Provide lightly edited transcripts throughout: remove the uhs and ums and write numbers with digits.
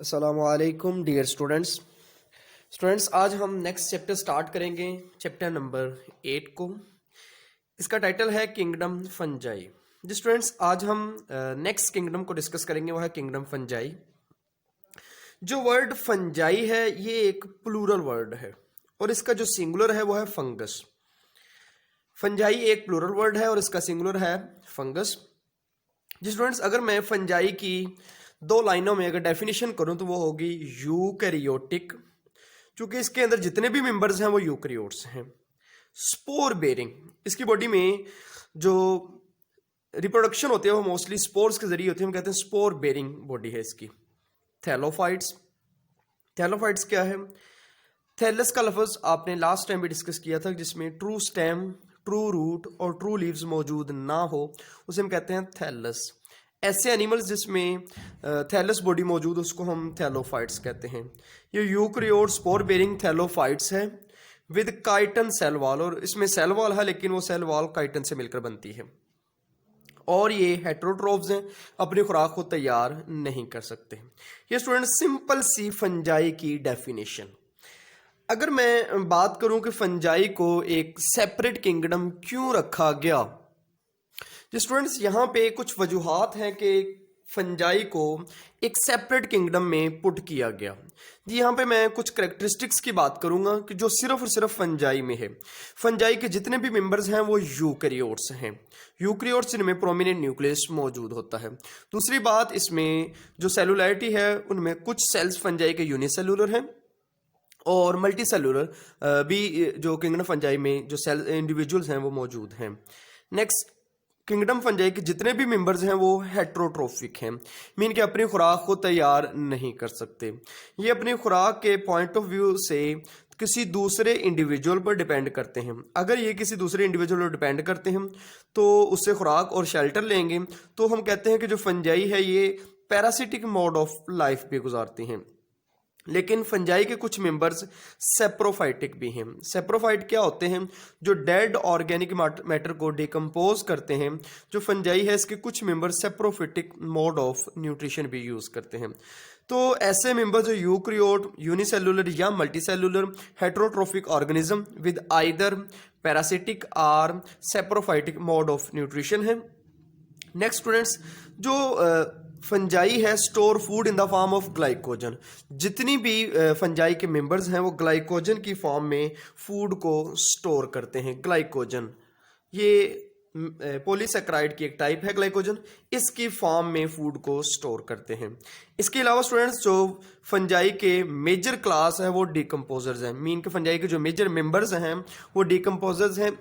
अस्सलामुअलैकुम dear students आज हम नेक्स्ट चैप्टर स्टार्ट करेंगे, चैप्टर नंबर 8 को। इसका टाइटल है किंगडम फंजाई। जी स्टूडेंट्स, आज हम नेक्स्ट किंगडम को डिस्कस करेंगे, वो है किंगडम फंजाई। जो वर्ड फंजाई है ये एक प्लूरल वर्ड है और इसका जो सिंगुलर है वो है फंगस। फंजाई एक प्लूरल वर्ड है और इसका सिंगुलर है फंगस। जी स्टूडेंट्स, अगर मैं फंजाई की दो लाइनों में अगर डेफिनेशन करूं तो वो होगी यूकैरियोटिक, क्योंकि इसके अंदर जितने भी मेंबर्स हैं वो यूकैरियोट्स हैं। स्पोर बेरिंग, इसकी बॉडी में जो रिप्रोडक्शन होती है वो मोस्टली स्पोर्स के जरिए होती है, हम कहते हैं स्पोर बेरिंग बॉडी है इसकी। थैलोफाइट्स, थैलोफाइट्स क्या है? थैलस का लफ्ज आपने लास्ट टाइम भी डिस्कस किया था, जिसमें ट्रू स्टेम, ट्रू रूट और ट्रू लीव्स मौजूद ना हो उसे हम कहते हैं थैलस। ऐसे एनिमल्स जिसमें थैलस बॉडी मौजूद है उसको हम थैलोफाइट्स कहते हैं। ये यूकैरियोट स्पोर बेरिंग थैलोफाइट्स है विद काइटन सेल वॉल, और इसमें सेल वॉल है लेकिन वो सेल वॉल काइटन से मिलकर बनती है। और ये हेटेरोट्रोफ्स हैं, अपनी खुराक को तैयार नहीं कर सकते। ये स्टूडेंट सिंपल सी फंजाई की डेफिनेशन। अगर मैं बात करूं कि फंजाई को एक सेपरेट किंगडम क्यों रखा गया, जी स्टूडेंट्स यहाँ पे कुछ वजूहात हैं कि फंजाई को एक सेपरेट किंगडम में पुट किया गया। जी यहाँ पे मैं कुछ करेक्टरिस्टिक्स की बात करूंगा कि जो सिर्फ और सिर्फ फंजाई में है। फंजाई के जितने भी मेंबर्स हैं वो यूकैरियोट्स हैं। यूकैरियोट्स जिनमें प्रोमिनेंट न्यूक्लियस मौजूद होता है। दूसरी बात, इसमें जो सेलुलैरिटी है उनमें कुछ सेल्स फंजाई के यूनिसेलुलर हैं और मल्टी सेलुलर भी जो किंगडम फंजाई में जो सेल इंडिविजुअल्स हैं वो मौजूद हैं। नेक्स्ट, किंगडम फंजाई के जितने भी मेंबर्स हैं वो हेट्रोट्रोफिक हैं, मीन के अपनी खुराक को तैयार नहीं कर सकते। ये अपनी खुराक के पॉइंट ऑफ व्यू से किसी दूसरे इंडिविजुअल पर डिपेंड करते हैं। अगर ये किसी दूसरे इंडिविजुअल पर डिपेंड करते हैं तो उससे खुराक और शेल्टर लेंगे, तो हम कहते हैं कि जो फंजाई है ये पैरासिटिक मोड ऑफ लाइफ पे गुजारती हैं। लेकिन फंजाई के कुछ मेंबर्स सेप्रोफाइटिक भी हैं। सेप्रोफाइट क्या होते हैं? जो डेड ऑर्गेनिक मैटर को डिकम्पोज करते हैं। जो फंजाई है इसके कुछ members saprophytic mode of nutrition भी यूज करते हैं। तो ऐसे मेंबर्स जो यूकैरियोट, यूनिसेलुलर या multicellular heterotrophic organism with either parasitic और सेप्रोफाइटिक मोड ऑफ न्यूट्रिशन है। नेक्स्ट स्टूडेंट्स, जो फंजाई है store food in the form of glycogen. जितनी भी फंजाई के मेंबर्स हैं वो ग्लाइकोजन की फॉर्म में फूड को स्टोर करते हैं। ग्लाइकोजन ये पॉलीसेक्राइड की एक टाइप है ग्लाइकोजन, इसकी फॉर्म में फूड को स्टोर करते हैं। इसके अलावा स्टूडेंट्स, जो फंजाई के मेजर क्लास है वो डिकम्पोजर्स हैं, मीन के फंजाई के जो मेजर मेंबर्स हैं वो डिकम्पोजर्स हैं।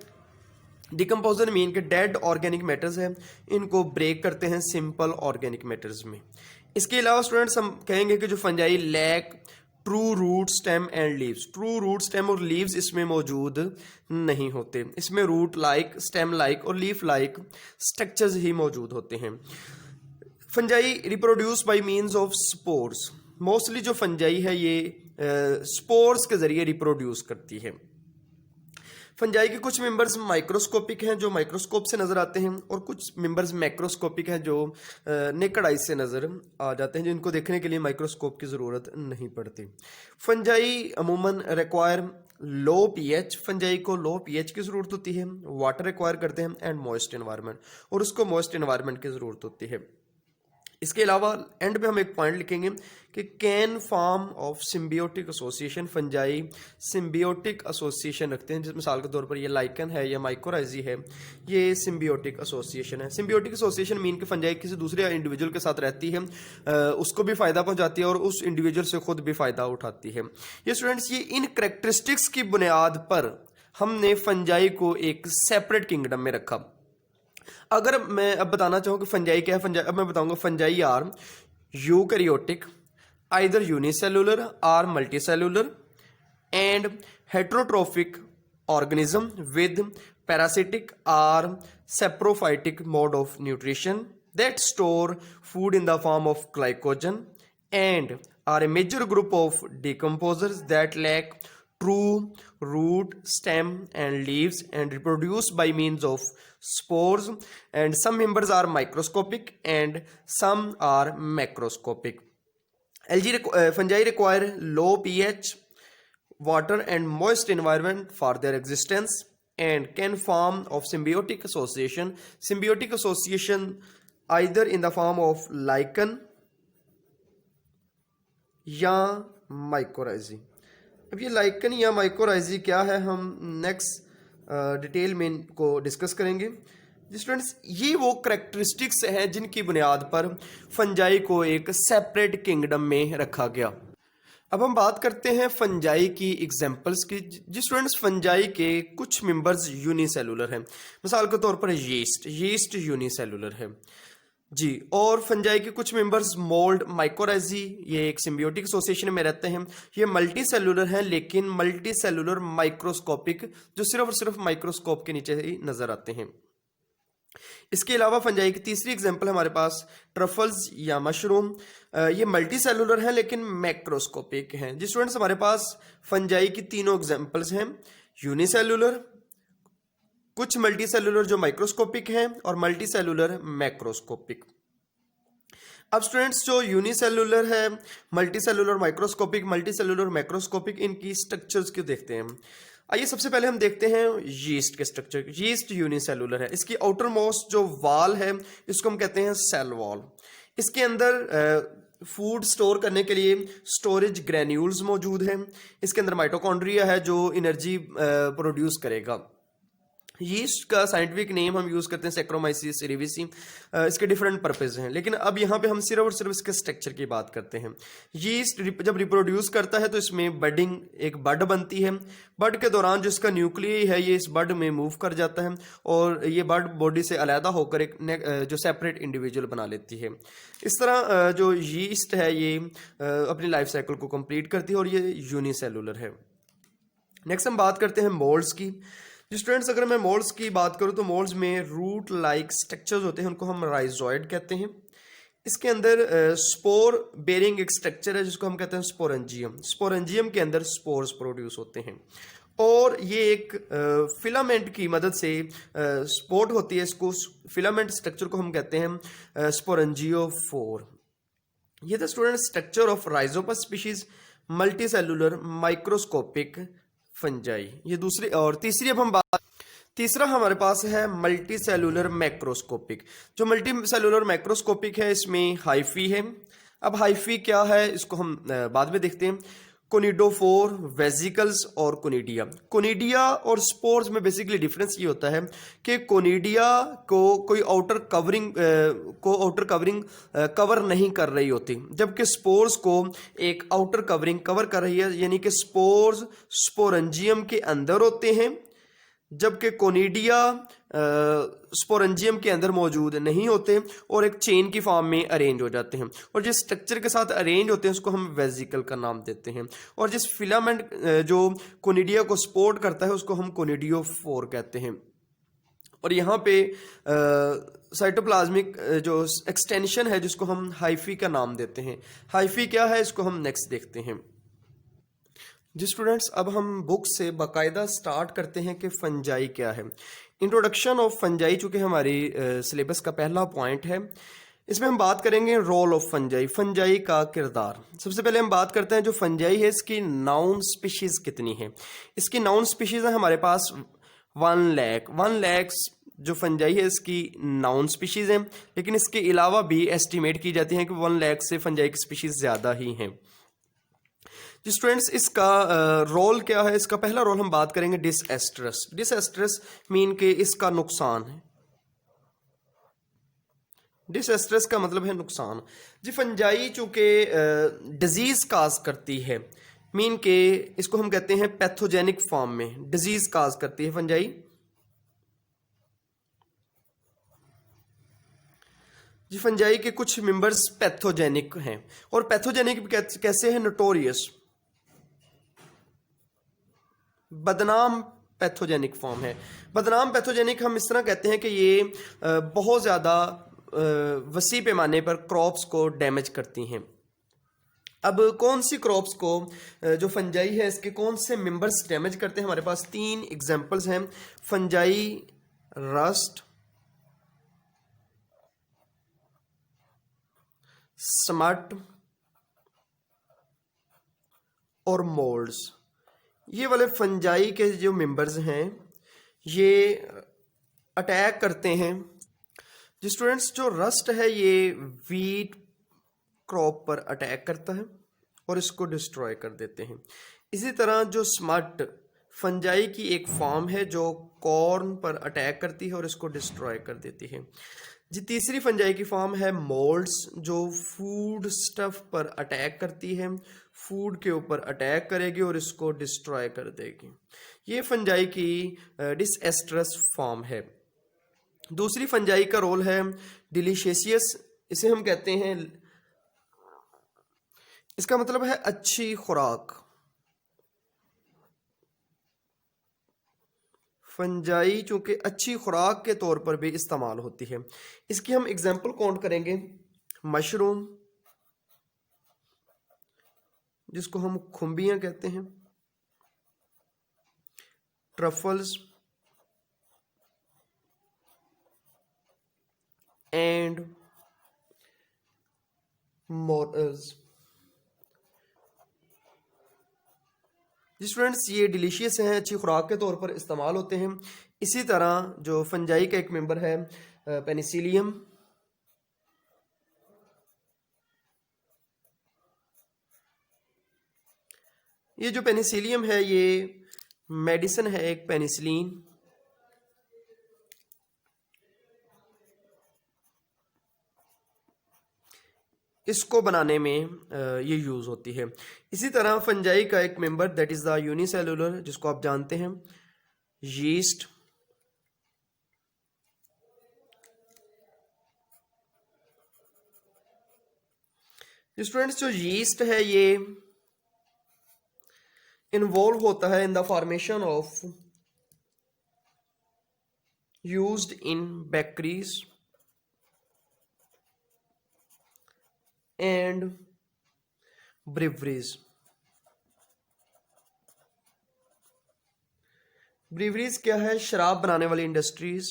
डिकम्पोजर मीन के डेड ऑर्गेनिक मैटर्स हैं, इनको ब्रेक करते हैं सिंपल ऑर्गेनिक मैटर्स में। इसके अलावा स्टूडेंट्स हम कहेंगे कि जो fungi lack true root stem and leaves, true root stem और लीव्स इसमें मौजूद नहीं होते। इसमें रूट लाइक, स्टेम लाइक और लीफ लाइक स्ट्रक्चर्स ही मौजूद होते हैं। Fungi reproduce by means of spores. Mostly जो फंजाई है ये स्पोर्स के जरिए रिप्रोड्यूस करती है। फंजाई के कुछ मेंबर्स माइक्रोस्कोपिक हैं जो माइक्रोस्कोप से नजर आते हैं, और कुछ मेंबर्स मैक्रोस्कोपिक हैं जो नेकेड आई से नजर आ जाते हैं, जिनको देखने के लिए माइक्रोस्कोप की ज़रूरत नहीं पड़ती। फंजाई अमूमन रिक्वायर लो पीएच, फंजाई को लो पीएच की ज़रूरत होती है, वाटर रिक्वायर करते हैं एंड मॉइस्ट एनवायरनमेंट, और उसको मॉइस्ट एनवायरनमेंट की ज़रूरत होती है। इसके अलावा एंड पे हम एक पॉइंट लिखेंगे कि can form of symbiotic association. Fungi symbiotic association रखते हैं, जिस मिसाल के तौर पर ये लाइकन है या माइकोराइजी है, ये सिम्बियोटिक एसोसिएशन है। सिम्बियोटिक एसोसिएशन मीन कि फंजाई किसी दूसरे इंडिविजुअल के साथ रहती है, उसको भी फायदा पहुंचाती है और उस इंडिविजुअल से खुद भी फायदा उठाती है। ये स्टूडेंट्स, ये इन करेक्टरिस्टिक्स की बुनियाद पर हमने फंजाई को एक सेपरेट किंगडम में रखा। अगर मैं अब बताना चाहूँ कि फंजाई क्या है, फंजाई अब मैं बताऊंगा fungi are eukaryotic, either unicellular or multicellular and heterotrophic organism with parasitic or saprophytic mode of nutrition that store food in the form of glycogen and are a major group of decomposers that lack true root, stem and leaves and reproduce by means of spores, and some members are microscopic and some are macroscopic. Fungi require low pH, water and moist environment for their existence and can form of symbiotic association. Symbiotic association either in the form of lichen या माइकोराइजी। अब ये lichen या माइकोराइजी क्या है हम next detail में इनको discuss करेंगे। जी स्टूडेंट्स, ये वो करेक्टरिस्टिक्स हैं जिनकी बुनियाद पर फंजाई को एक सेपरेट किंगडम में रखा गया। अब हम बात करते हैं फंजाई की एग्जांपल्स की। जी स्टूडेंट्स, फंजाई के कुछ मेंबर्स यूनिसेलुलर हैं। मिसाल के तौर पर यीस्ट यूनिसेलुलर है जी। और फंजाई के कुछ मेंबर्स मोल्ड, माइकोराइजी, ये एक सिम्बियोटिक एसोसिएशन में रहते हैं। ये मल्टी सेलुलर हैं, लेकिन मल्टी सेलुलर माइक्रोस्कोपिक, जो सिर्फ और सिर्फ माइक्रोस्कोप के नीचे ही नजर आते हैं। इसके अलावा फंजाई की तीसरी एग्जांपल हमारे पास ट्रफल्स या मशरूम। ये मल्टी सेलुलर हैं लेकिन मैक्रोस्कोपिक हैं। जी स्टूडेंट्स, हमारे पास फंजाई की तीनों एग्जांपल्स हैं, यूनिसेलुलर, कुछ मल्टी सेलुलर जो माइक्रोस्कोपिक हैं, और मल्टी सेलुलर मैक्रोस्कोपिक। अब स्टूडेंट्स, जो यूनिसेलुलर है, multi cellular microscopic, multi cellular macroscopic, इनकी स्ट्रक्चर्स क्यों देखते हैं। आइए सबसे पहले हम देखते हैं यीस्ट के स्ट्रक्चर। यीस्ट यूनिसेलुलर है। इसकी आउटर मोस्ट जो वॉल है इसको हम कहते हैं सेल वॉल। इसके अंदर फूड स्टोर करने के लिए स्टोरेज ग्रेन्यूल्स मौजूद हैं। इसके अंदर माइटोकॉन्ड्रिया है जो एनर्जी प्रोड्यूस करेगा। यीस्ट का साइंटिफिक नेम हम यूज करते हैं सैक्रोमाइसिस सेरेविसी। इसके डिफरेंट पर्पस हैं, लेकिन अब यहाँ पे हम सिर्फ और सिर्फ इसके स्ट्रक्चर की बात करते हैं। यीस्ट जब रिप्रोड्यूस करता है तो इसमें बडिंग, एक बड बनती है। बड के दौरान जो इसका न्यूक्लियई है ये इस बड में मूव कर जाता है और ये बड बॉडी से अलहदा होकर एक जो सेपरेट इंडिविजुअल बना लेती है। इस तरह जो यीस्ट है ये अपनी लाइफ साइकिल को कंप्लीट करती है और ये यूनिसेलुलर है। नेक्स्ट हम बात करते हैं मोल्ड्स की। जी स्टूडेंट्स, अगर मैं मोल्ड्स की बात करूं तो मोल्ड्स में रूट लाइक स्ट्रक्चर्स होते हैं, उनको हम राइजोइड कहते हैं। इसके अंदर स्पोर बेरिंग एक स्ट्रक्चर है जिसको हम कहते हैं स्पोरेंजियम। स्पोरेंजियम के अंदर स्पोर्स प्रोड्यूस होते हैं और ये एक फिलामेंट की मदद से सपोर्ट होती है। इसको फिलामेंट स्ट्रक्चर को हम कहते हैं स्पोरेंजियोफोर। ये था student structure of Rhizopus species multi cellular microscopic fungi. ये दूसरी। और तीसरी अब हम बात, तीसरा हमारे पास है मल्टी सेलुलर मैक्रोस्कोपिक। जो मल्टी सेलुलर मैक्रोस्कोपिक है इसमें हाइफी है। अब हाइफी क्या है इसको हम बाद में देखते हैं। कोनिडोफोर, वेजिकल्स और कोनिडिया। कोनिडिया और स्पोर्स में बेसिकली डिफरेंस ये होता है कि कोनिडिया को कोई आउटर कवरिंग कवर नहीं कर रही होती, जबकि स्पोर्स को एक आउटर कवरिंग कवर कर रही है, यानी कि स्पोर्स स्पोरेंजियम के अंदर होते हैं जबकि कोनिडिया स्पोरेंजियम के अंदर मौजूद नहीं होते और एक चेन की फॉर्म में अरेंज हो जाते हैं। और जिस स्ट्रक्चर के साथ अरेंज होते हैं उसको हम वेजिकल का नाम देते हैं। और जिस फिलामेंट जो कोनिडिया को सपोर्ट करता है उसको हम कोनिडियोफोर कहते हैं। और यहाँ पे साइटोप्लाज्मिक जो एक्सटेंशन है जिसको हम हाइफी का नाम देते हैं। हाइफी क्या है इसको हम नेक्स्ट देखते हैं। जी स्टूडेंट्स, अब हम बुक से बाकायदा स्टार्ट करते हैं कि फंजाई क्या है। इंट्रोडक्शन ऑफ फंजाई चूंकि हमारी सिलेबस का पहला पॉइंट है, इसमें हम बात करेंगे रोल ऑफ फंजाई, फंजाई का किरदार। सबसे पहले हम बात करते हैं जो फंजाई है इसकी नाउन स्पीशीज कितनी है। इसकी नाउन स्पीशीज है हमारे पास 1 लाख। जो फंजाई है इसकी नाउन स्पीशीज है, लेकिन इसके अलावा भी एस्टिमेट की जाती है कि 1 लाख से फंजाई की स्पीशीज ज्यादा ही हैं। जी स्टूडेंट्स, इसका रोल क्या है। इसका पहला रोल हम बात करेंगे डिसएस्ट्रस। डिसएस्ट्रस मीन के इसका नुकसान है। डिसएस्ट्रस का मतलब है नुकसान। जी फंजाई चूंकि डिजीज काज करती है, मीन के इसको हम कहते हैं पैथोजेनिक फॉर्म में डिजीज काज करती है फंजाई। जी फंजाई के कुछ मेंबर्स पैथोजेनिक हैं और पैथोजेनिक कैसे हैं, नोटोरियस, बदनाम पैथोजेनिक फॉर्म है। बदनाम पैथोजेनिक हम इस तरह कहते हैं कि ये बहुत ज़्यादा वसी पैमाने पर क्रॉप्स को डैमेज करती हैं। अब कौन सी क्रॉप्स को जो फंजाई है इसके कौन से मेंबर्स डैमेज करते हैं, हमारे पास 3 एग्जांपल्स हैं। फंजाई रस्ट, स्मट और मोल्ड्स। ये वाले फंजाई के जो मेंबर्स हैं ये अटैक करते हैं। जी स्टूडेंट्स, जो रस्ट है ये वीट क्रॉप पर अटैक करता है और इसको डिस्ट्रॉय कर देते हैं। इसी तरह जो स्मट फंजाई की एक फॉर्म है जो कॉर्न पर अटैक करती है और इसको डिस्ट्रॉय कर देती है। जी तीसरी फंजाई की फॉर्म है मोल्ड्स, जो फूड स्टफ पर अटैक करती है, फूड के ऊपर अटैक करेगी और इसको डिस्ट्रॉय कर देगी। ये फंजाई की डिसएस्ट्रस फॉर्म है। दूसरी फंजाई का रोल है डिलीशियस। इसे हम कहते हैं, इसका मतलब है अच्छी खुराक। फंजाई चूंकि अच्छी खुराक के तौर पर भी इस्तेमाल होती है। इसकी हम एग्जाम्पल काउंट करेंगे। मशरूम, जिसको हम खुम्बियां कहते हैं, ट्रफल्स एंड मोरल्स। जी स्टूडेंट्स, ये डिलीशियस हैं, अच्छी खुराक के तौर पर इस्तेमाल होते हैं। इसी तरह जो फंजाई का एक मेंबर है पेनिसिलियम, ये जो पेनिसिलियम है ये मेडिसिन है, एक पेनिसिलिन। इसको बनाने में ये यूज होती है। इसी तरह फंजाई का एक member that is the unicellular, जिसको आप जानते हैं, यीस्ट। स्टूडेंट्स, जो यीस्ट है ये इन्वॉल्व होता है in the formation of used in bakeries and breweries. Breweries क्या है? शराब बनाने वाली इंडस्ट्रीज।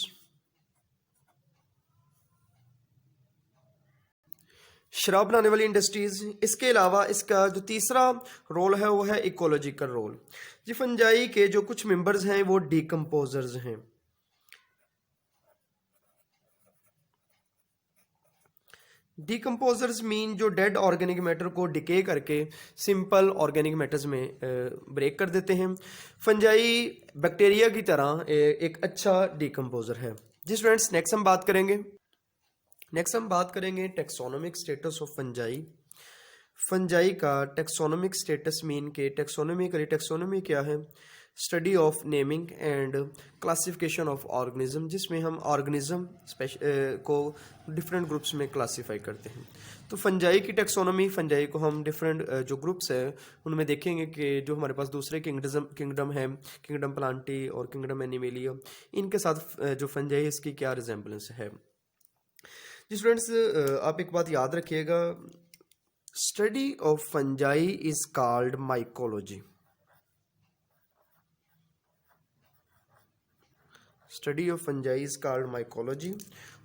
शराब बनाने वाली इंडस्ट्रीज। इसके अलावा इसका जो तीसरा रोल है वो है इकोलॉजिकल रोल। जी फंजाई के जो कुछ मेंबर्स हैं वो डिकम्पोजर्स हैं। डिकम्पोजर्स मीन जो डेड ऑर्गेनिक मैटर को डिके करके सिंपल ऑर्गेनिक मैटर्स में ब्रेक कर देते हैं। फंजाई बैक्टीरिया की तरह एक अच्छा डिकम्पोजर है। जी स्टूडेंट्स, नेक्स्ट हम बात करेंगे taxonomic status of fungi. Fungi का टेक्सोनोमिक स्टेटस मीन के टेक्सोनोमी क्या है? Study of naming and classification of organism, जिसमें हम ऑर्गेनिज्म को डिफरेंट ग्रुप्स में क्लासीफाई करते हैं। तो फंजाई की टेक्सोनोमी, फंजाई को हम डिफरेंट जो ग्रुप्स है उनमें देखेंगे कि जो हमारे पास दूसरे किंगडम है, किंगडम प्लांटी और किंगडम एनिमेलिया, इनके साथ जो फंजाई है इसकी क्या रिजेम्बलेंस है। जी स्टूडेंट्स, आप एक बात याद रखिएगा, study of fungi is called mycology. Study of fungi is called mycology,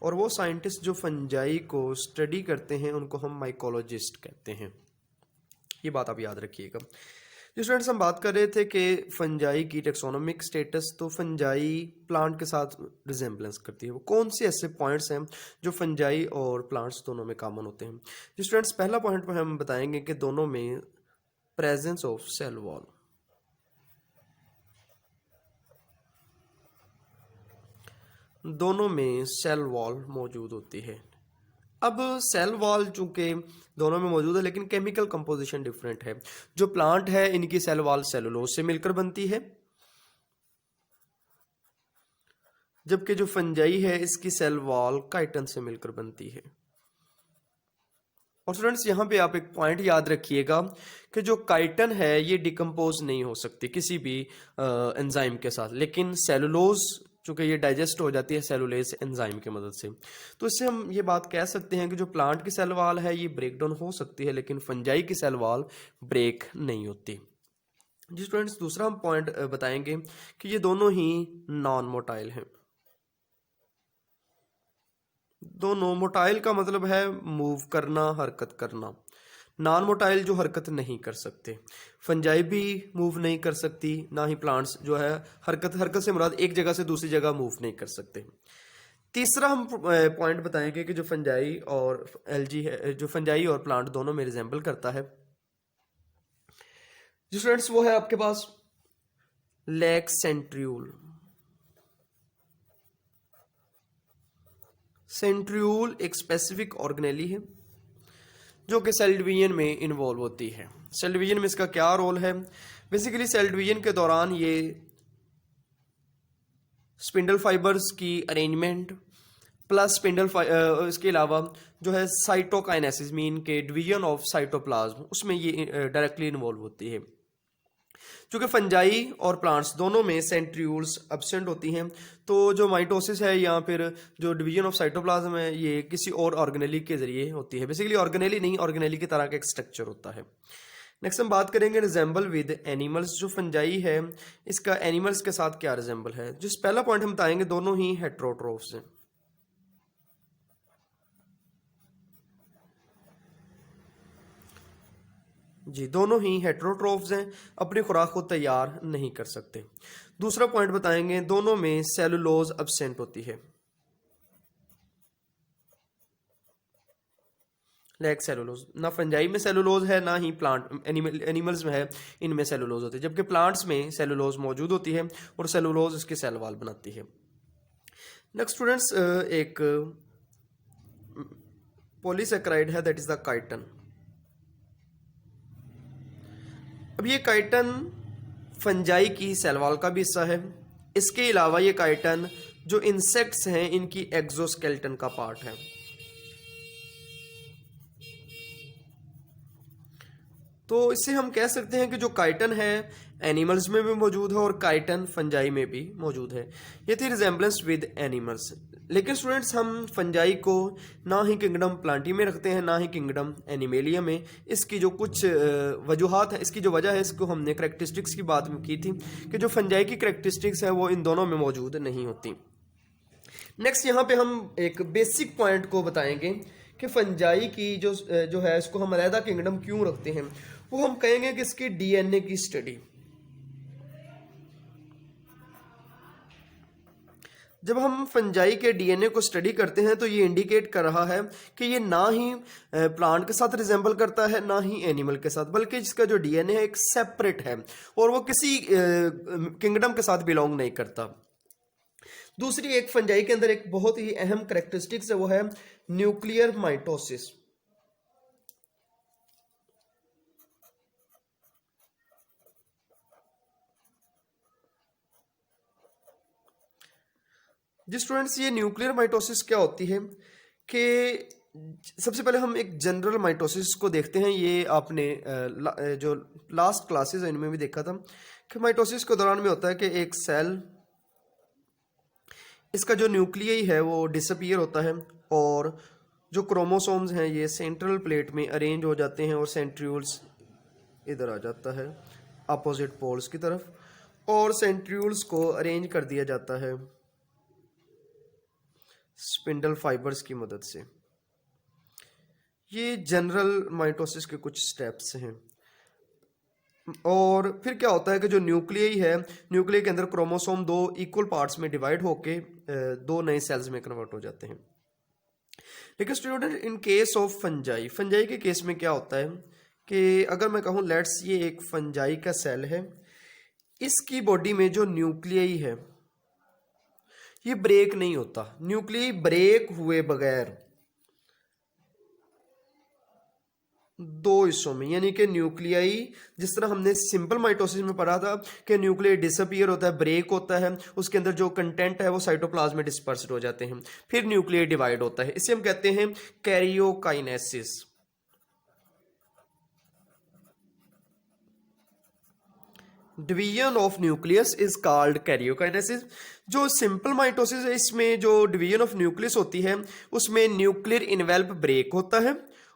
और वो साइंटिस्ट जो फंजाई को स्टडी करते हैं उनको हम माइकोलॉजिस्ट कहते हैं। ये बात आप याद रखिएगा। जी स्टूडेंट्स, हम बात कर रहे थे कि फंजाई की टेक्सोनोमिक स्टेटस, तो फंजाई प्लांट के साथ रिजेम्बलेंस करती है। वो कौन से ऐसे पॉइंट्स हैं जो फंजाई और प्लांट्स दोनों में कॉमन होते हैं? जी स्टूडेंट्स, पहला पॉइंट पर हम बताएंगे कि दोनों में प्रेजेंस ऑफ सेल वॉल। दोनों में सेल वॉल मौजूद होती है। अब सेल वॉल चूंकि दोनों में मौजूद है लेकिन केमिकल कंपोजिशन डिफरेंट है। जो प्लांट है इनकी सेल वॉल सेलुलोज से मिलकर बनती है, जबकि जो फंजाई है इसकी सेल वॉल काइटन से मिलकर बनती है। और स्टूडेंट्स, यहाँ पे आप एक पॉइंट याद रखिएगा कि जो काइटन है ये डिकम्पोज नहीं हो सकती किसी भी एंजाइम के साथ, लेकिन सेलुलोज चूंकि ये डाइजेस्ट हो जाती है सेलुलेज एंजाइम की मदद से। तो इससे हम ये बात कह सकते हैं कि जो प्लांट की सेल वॉल है ये ब्रेक डाउन हो सकती है, लेकिन फंजाई की सेल वॉल ब्रेक नहीं होती। जी स्टूडेंट्स, दूसरा हम पॉइंट बताएंगे कि ये दोनों ही नॉन मोटाइल हैं। दोनों मोटाइल का मतलब है मूव करना, हरकत करना। नॉन मोटाइल जो हरकत नहीं कर सकते, फंजाई भी मूव नहीं कर सकती, ना ही प्लांट्स जो है हरकत से मुराद एक जगह से दूसरी जगह मूव नहीं कर सकते। तीसरा हम पॉइंट बताएंगे कि जो फंजाई और एलजी है, जो फंजाई और प्लांट दोनों में रिजेंबल करता है जो स्टूडेंट्स, वो है आपके पास लैक्स सेंट्रियूल। सेंट्रियूल एक स्पेसिफिक ऑर्गेनेली है जो कि सेल डिवीजन में इन्वॉल्व होती है। सेल डिवीजन में इसका क्या रोल है? बेसिकली सेल डिवीजन के दौरान ये स्पिंडल फाइबर्स की अरेंजमेंट प्लस इसके अलावा जो है साइटोकाइनेसिस मीन के डिवीजन ऑफ साइटोप्लाज्म, उसमें ये डायरेक्टली इन्वॉल्व होती है। चूँकि फंजाई और प्लांट्स दोनों में सेंट्रियूल्स एब्सेंट होती हैं, तो जो माइटोसिस है या फिर जो डिवीजन ऑफ साइटोप्लाज्म है ये किसी और ऑर्गेनेली के जरिए होती है। बेसिकली ऑर्गेनेली नहीं, ऑर्गेनेली की तरह का एक स्ट्रक्चर होता है। नेक्स्ट हम बात करेंगे रिजेंबल विद एनिमल्स। जो फंजाई है इसका एनिमल्स के साथ क्या रिजेंबल है? जिस पहला पॉइंट हम बताएंगे, दोनों ही हेट्रोट्रोफ्स हैं। जी, दोनों ही हेट्रोट्रोफ्स हैं, अपनी खुराक को तैयार नहीं कर सकते। दूसरा पॉइंट बताएंगे, दोनों में सेलुलोज एब्सेंट होती है, लैक सेलुलोज। ना फंजाई में सेलुलोज है, ना ही प्लांट एनिमल्स में है, इनमें सेलुलोज होती है। जबकि प्लांट्स में सेलुलोज मौजूद होती है और सेलुलोज इसके सेल वाल बनाती है। नेक्स्ट स्टूडेंट्स, एक पॉलीसेकेराइड है, दैट इज द काइटन। अब ये काइटन फंजाई की सेल वॉल का भी हिस्सा है। इसके अलावा ये काइटन जो इंसेक्ट्स हैं इनकी एक्सोस्केलेटन का पार्ट है। तो इससे हम कह सकते हैं कि जो काइटन है एनिमल्स में भी मौजूद है और काइटन फंजाई में भी मौजूद है। ये थी रिजेम्बलेंस विद एनिमल्स। लेकिन स्टूडेंट्स, हम फंजाई को ना ही किंगडम प्लांटी में रखते हैं, ना ही किंगडम एनिमेलिया में। इसकी जो कुछ वजूहात है, इसकी जो वजह है, इसको हमने करेक्टरिस्टिक्स की बात में की थी कि जो फंजाई की करेक्टरिस्टिक्स है वो इन दोनों में मौजूद नहीं होती। नेक्स्ट यहाँ पे हम एक बेसिक पॉइंट को बताएंगे कि फंजाई की जो है इसको हम अलहदा किंगडम क्यों रखते हैं। वो हम कहेंगे कि इसकी डीएनए की स्टडी। जब हम फंजाई के डीएनए को स्टडी करते हैं तो ये इंडिकेट कर रहा है कि ये ना ही प्लांट के साथ रिजेंबल करता है, ना ही एनिमल के साथ, बल्कि जिसका जो डीएनए है एक सेपरेट है और वो किसी किंगडम के साथ बिलोंग नहीं करता। दूसरी एक फंजाई के अंदर एक बहुत ही अहम करेक्टरिस्टिक्स है, वो है न्यूक्लियर माइटोसिस। जी स्टूडेंट्स, ये न्यूक्लियर माइटोसिस क्या होती है कि सबसे पहले हम एक जनरल माइटोसिस को देखते हैं। ये आपने जो लास्ट क्लासेस है इनमें भी देखा था कि माइटोसिस के दौरान में होता है कि एक सेल, इसका जो न्यूक्लियई है वो डिसअपीयर होता है और जो क्रोमोसोम्स हैं ये सेंट्रल प्लेट में अरेंज हो जाते हैं और सेंट्रियूल्स इधर आ जाता है अपोजिट पोल्स की तरफ, और सेंट्रियूल्स को अरेंज कर दिया जाता है स्पिंडल फाइबर्स की मदद से। ये जनरल माइटोसिस के कुछ स्टेप्स हैं। और फिर क्या होता है कि जो न्यूक्लियई है, न्यूक्लियई के अंदर क्रोमोसोम दो इक्वल पार्ट्स में डिवाइड होके दो नए सेल्स में कन्वर्ट हो जाते हैं। लेकिन student, in case of fungi, fungi के केस में क्या होता है कि अगर मैं कहूँ लेट्स ये एक फंजाई का सेल है, इसकी बॉडी में जो न्यूक्लियई है ये ब्रेक नहीं होता। न्यूक्लियई ब्रेक हुए बगैर दो हिस्सों में, यानी कि न्यूक्लियई, जिस तरह हमने सिंपल माइटोसिस में पढ़ा था कि न्यूक्लियई डिसअपीयर होता है, ब्रेक होता है, उसके अंदर जो कंटेंट है वो साइटोप्लाज्म में डिस्पर्स्ड हो जाते हैं, फिर न्यूक्लियई डिवाइड होता है। इसे हम कहते हैं karyokinesis. Division of nucleus is called karyokinesis. जो सिंपल माइटोसिस है इसमें जो डिवीजन ऑफ न्यूक्लियस होती है उसमें न्यूक्लियर इनवेल्प ब्रेक होता है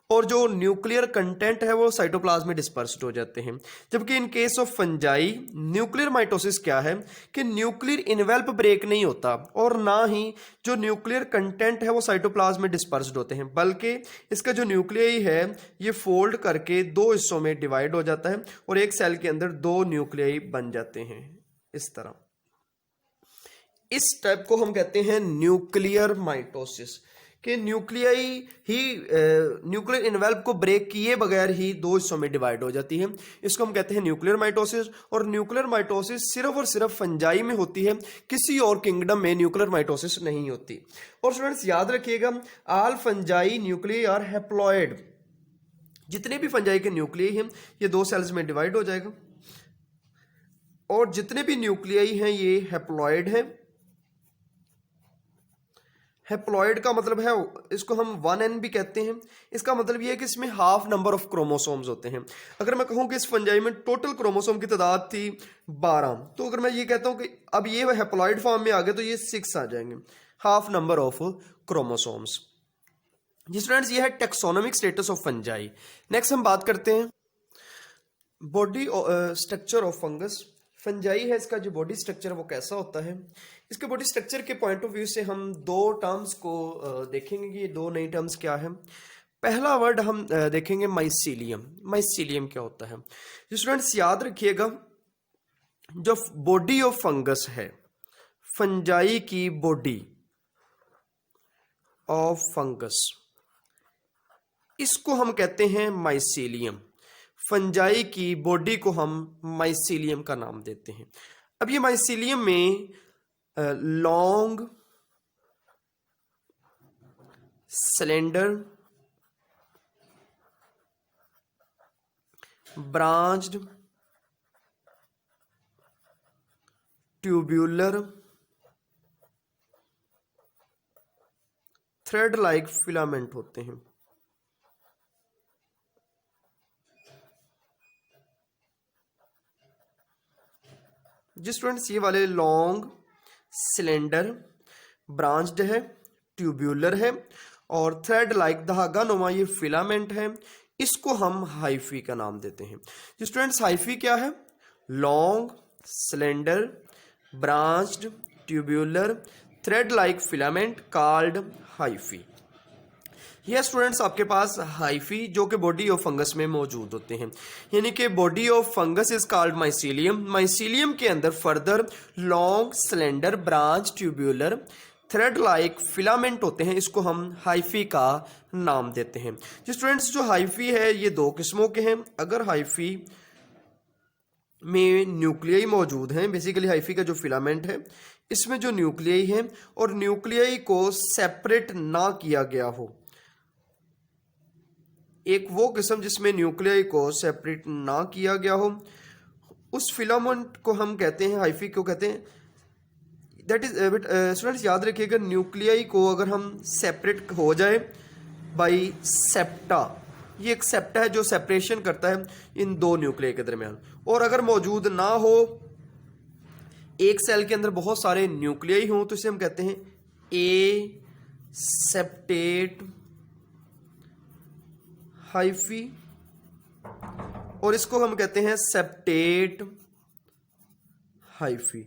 और जो न्यूक्लियर कंटेंट है वो साइटोप्लाज्म में डिस्पर्स्ड हो जाते हैं। जबकि in case of fungi nuclear mitosis क्या है कि न्यूक्लियर इनवेल्प ब्रेक नहीं होता और ना ही जो न्यूक्लियर कंटेंट है वो साइटोप्लाज्म में डिस्पर्स्ड होते हैं, बल्कि इसका जो न्यूक्लियाई है ये फोल्ड करके दो हिस्सों में डिवाइड हो जाता है और एक सेल के अंदर दो न्यूक्लियाई बन जाते हैं इस तरह। इस टाइप को हम कहते हैं न्यूक्लियर माइटोसिस कि न्यूक्लियाई ही न्यूक्लियर इनवेल्प को ब्रेक किए बगैर ही दो हिस्सों में डिवाइड हो जाती है। इसको हम कहते हैं न्यूक्लियर माइटोसिस। और न्यूक्लियर माइटोसिस सिर्फ और सिर्फ फंजाई में होती है, किसी और किंगडम में न्यूक्लियर माइटोसिस नहीं होती। और स्टूडेंट्स याद रखिएगा, all fungi nuclei are haploid. जितने भी फंजाई के न्यूक्लियाई हैं ये दो सेल्स में डिवाइड हो जाएगा और जितने भी न्यूक्लियाई हैं ये हैप्लॉइड हैं। हैप्लॉइड का मतलब है, इसको हम 1n भी कहते हैं। इसका मतलब ये है कि इसमें हाफ नंबर ऑफ क्रोमोसोम्स होते हैं। अगर मैं कहूं कि इस फंजाई में टोटल क्रोमोसोम की तादाद थी 12, तो अगर मैं ये कहता हूं कि अब ये हैप्लॉइड फॉर्म में आ गए तो ये 6 आ जाएंगे, हाफ नंबर ऑफ क्रोमोसोम्स। जी स्टूडेंट्स, ये है taxonomic status of fungi. Next हम बात करते हैं body structure of fungus. Fungi है, इसका जो बॉडी स्ट्रक्चर है वो कैसा होता है। इसके बॉडी स्ट्रक्चर के पॉइंट ऑफ व्यू से हम दो टर्म्स को देखेंगे कि ये दो नई टर्म्स क्या है। पहला वर्ड हम देखेंगे माइसीलियम। माइसीलियम क्या होता है? स्टूडेंट्स याद रखिएगा, जो बॉडी ऑफ फंगस है, फंजाई की बॉडी ऑफ फंगस, इसको हम कहते हैं माइसीलियम। फंजाई की बॉडी को हम माइसीलियम का नाम देते हैं। अब ये माइसीलियम में long, cylinder, branched, tubular, thread like filament होते हैं। जी स्टूडेंट्स, ये वाले लॉन्ग, सिलेंडर, ब्रांच्ड है, ट्यूब्यूलर है और थ्रेड लाइक धागा नुमा ये फिलामेंट है, इसको हम हाइफी का नाम देते हैं। जी स्टूडेंट्स, हाइफी क्या है? Long, cylinder, branched, tubular, thread like filament called hyphae. यह स्टूडेंट्स आपके पास हाइफी जो कि बॉडी ऑफ फंगस में मौजूद होते हैं, यानी कि body of fungus is called mycelium. Mycelium के अंदर further long, cylinder, branch, tubular, thread like filament होते हैं, इसको हम हाइफी का नाम देते हैं। जो स्टूडेंट्स, जो हाइफी है ये दो किस्मों के हैं। अगर हाइफी में न्यूक्लियाई मौजूद हैं, बेसिकली हाइफी का जो फिलामेंट है इसमें जो न्यूक्लियाई है और न्यूक्लियाई को सेपरेट ना किया गया हो, एक वो किस्म जिसमें न्यूक्लियाई को सेपरेट ना किया गया हो, उस फिलामेंट को हम कहते हैं, हाइफी को कहते हैं। दैट इज स्टूडेंट्स याद रखिएगा, न्यूक्लियाई को अगर हम सेपरेट हो जाए बाई सेप्टा, ये एक सेप्टा है जो सेपरेशन करता है इन दो न्यूक्लियाई के दरमियान, और अगर मौजूद ना हो, एक सेल के अंदर बहुत सारे न्यूक्लियाई हों, तो इसे हम कहते हैं ए सेप्टेट हाइफी, और इसको हम कहते हैं सेप्टेट हाइफी।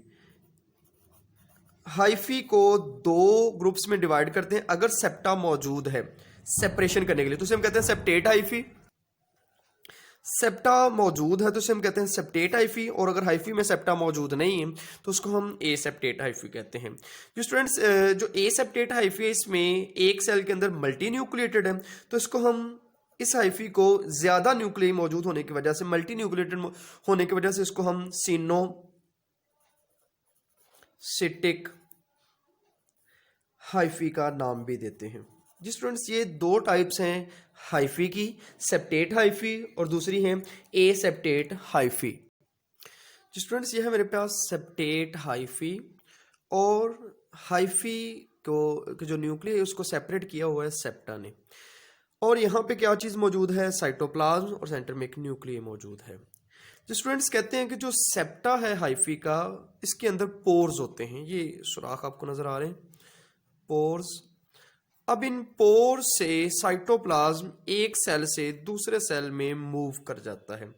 हाइफी को दो ग्रुप्स में डिवाइड करते हैं अगर सेप्टा मौजूद है सेपरेशन करने के लिए, तो इसे हम कहते हैं सेप्टेट हाइफी। सेप्टा मौजूद है तो इसे हम कहते हैं सेप्टेट हाइफी, और अगर हाइफी में सेप्टा मौजूद नहीं है तो उसको हम ए सेप्टेट हाइफी कहते हैं। जो स्टूडेंट्स, जो ए सेप्टेट हाइफी है इसमें एक सेल के अंदर मल्टी न्यूक्लिएटेड है, तो इसको हम, इस हाइफी को ज्यादा न्यूक्लियाई मौजूद होने की वजह से, मल्टी न्यूक्लिएटेड होने की वजह से इसको हम सिनोसिटिक हाइफी का नाम भी देते हैं। जी स्टूडेंट्स, ये दो टाइप्स हैं हाइफी की, सेप्टेट हाइफी और दूसरी है ए सेप्टेट हाइफी। जी स्टूडेंट्स, ये है मेरे पास सेप्टेट हाइफी, और हाइफी को जो न्यूक्लियस है उसको सेपरेट किया हुआ है सेप्टा ने, और यहाँ पे क्या चीज़ मौजूद है? साइटोप्लाज्म और सेंट्रोमिक न्यूक्लियस मौजूद है। जो स्टूडेंट्स कहते हैं कि जो सेप्टा है हाइफी का, इसके अंदर पोर्स होते हैं, ये सुराख आपको नजर आ रहे हैं, पोर्स, अब इन पोर से साइटोप्लाज्म एक सेल से दूसरे सेल में मूव कर जाता है।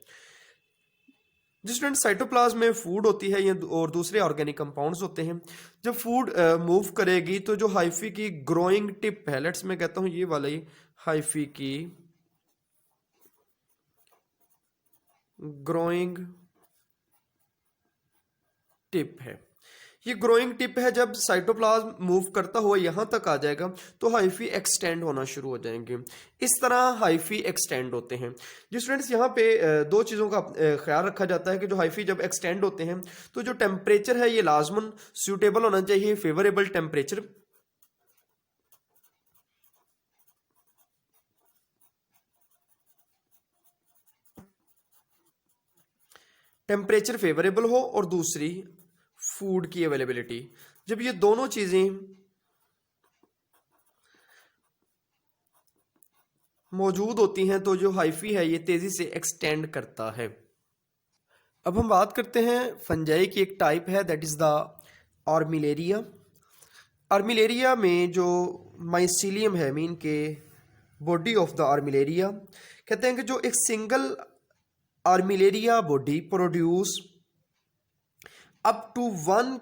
जिस स्टूडेंट साइटोप्लाज्म में फूड होती है या और दूसरे ऑर्गेनिक कंपाउंड्स होते हैं, जब फूड मूव करेगी तो जो हाइफी की ग्रोइंग टिप है, लेट्स मैं कहता हूं ये वाली हाइफी की ग्रोइंग टिप है, ये ग्रोइंग टिप है, जब साइटोप्लाज्म मूव करता हुआ यहां तक आ जाएगा तो हाइफी एक्सटेंड होना शुरू हो जाएंगे। इस तरह हाइफी एक्सटेंड होते हैं। जी स्टूडेंट्स, यहाँ पे दो चीज़ों का ख्याल रखा जाता है कि जो हाइफी जब एक्सटेंड होते हैं तो जो टेम्परेचर है ये लाजमन सूटेबल होना चाहिए, फेवरेबल टेम्परेचर। टेम्परेचर फेवरेबल हो और दूसरी फूड की अवेलेबिलिटी। जब ये दोनों चीजें मौजूद होती हैं तो जो हाइफी है ये तेजी से एक्सटेंड करता है। अब हम बात करते हैं फंजाई की एक टाइप है, दैट इज द आर्मिलेरिया। आर्मिलेरिया में जो माइसीलियम है, मीन के बॉडी ऑफ द आर्मिलेरिया, कहते हैं कि जो एक single armillaria body produce up to 1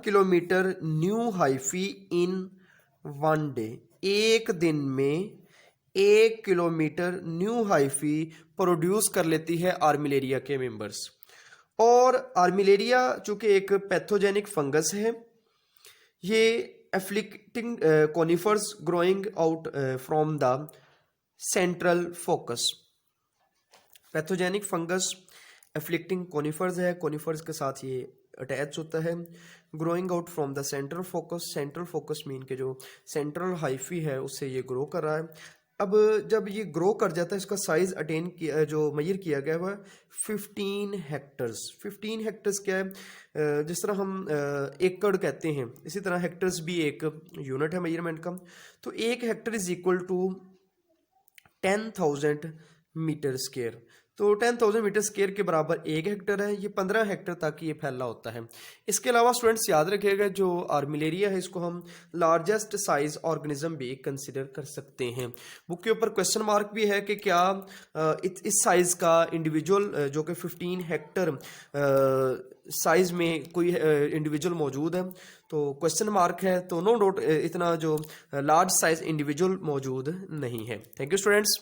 kilometre new hyphae in 1 day. एक दिन में 1 किलोमीटर न्यू हाइफी प्रोड्यूस कर लेती है आर्मिलेरिया के मेंबर्स। और आर्मिलेरिया चूंकि एक पैथोजेनिक फंगस है, ये afflicting conifers growing out from the central focus. Pathogenic fungus afflicting conifers है, कॉनिफर्स के साथ ये अटैच होता है। Growing out from the central focus, central focus mean के जो सेंट्रल हाइफी है उससे ये ग्रो कर रहा है। अब जब ये ग्रो कर जाता है, इसका साइज अटेन किया, जो मेजर किया गया है 15 हेक्टर्स। 15 हेक्टर्स क्या है, जिस तरह हम एकड़ कहते हैं, इसी तरह हेक्टर्स भी एक यूनिट है मेजरमेंट का। तो 1 hectare is equal to 10,000 metre square. तो 10,000 मीटर स्क्वायर के बराबर 1 हेक्टर है। ये 15 हेक्टर तक ये फैला होता है। इसके अलावा स्टूडेंट्स याद रखिएगा, जो आर्मिलेरिया है इसको हम लार्जेस्ट साइज ऑर्गेनिज्म भी कंसिडर कर सकते हैं। बुक के ऊपर क्वेश्चन मार्क भी है कि क्या इस साइज का इंडिविजुअल जो कि 15 हेक्टर साइज में कोई इंडिविजुअल मौजूद है, तो क्वेश्चन मार्क है। तो नो डाउट इतना जो लार्ज साइज इंडिविजुअल मौजूद नहीं है। Thank you students.